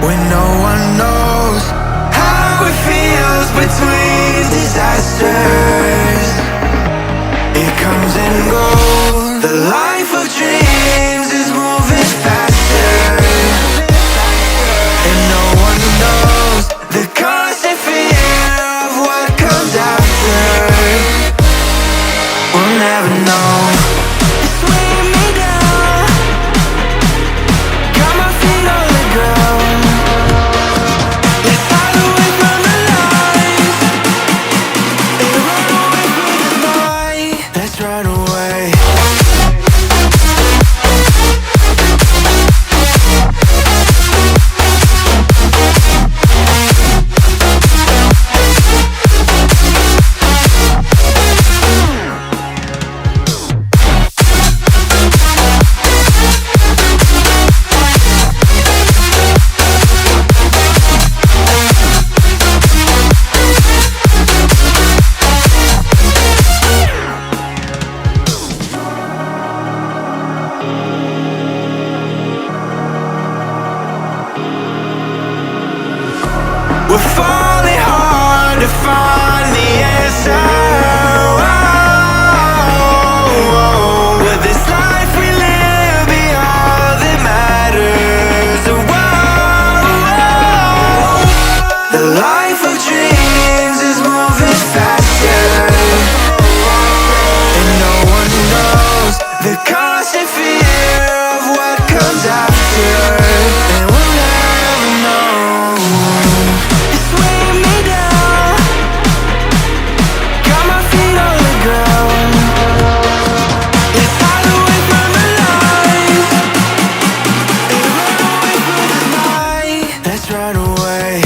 when no one knows how it feels between disasters. It comes and goes. The life of dreams is moving faster, and no one knows the constant fear of what comes after. We'll never know. It's weighing me down, got my feet on the ground. Let's hide away from the lies and run away from the night. Let's run away. We're falling hard to find the answer. Will this life we live be all that matters? The life of dreams is moving faster, and no one knows the constant fear of what comes after. And we'll never know. It's weighing me down, got my feet on the ground. Let's hide away from the lies and run away from the night. Let's run away.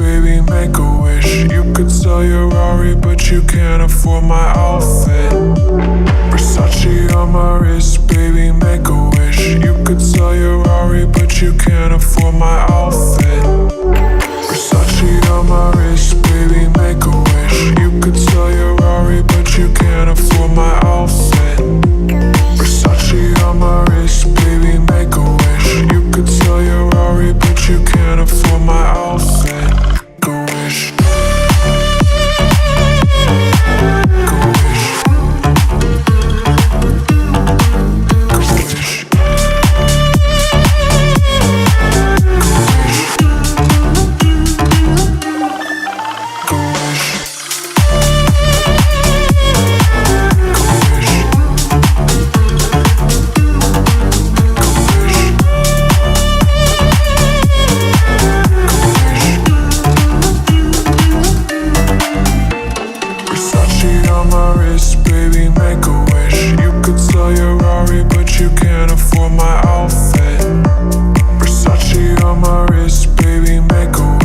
baby, make a wish. You could sell your Rari, but you can't afford my outfit. Versace on my wrist, baby, make a wish. You could sell your Rari, but you can't afford my outfit. Versace on my wrist, baby, make a wish. You could sell your Rari, but you can't afford my outfit. Versace on my wrist, baby, make a wish. You could sell your Rari, but you can't afford my outfit. Go wish. Go wish. Go wish. Go wish. Versace on my wrist,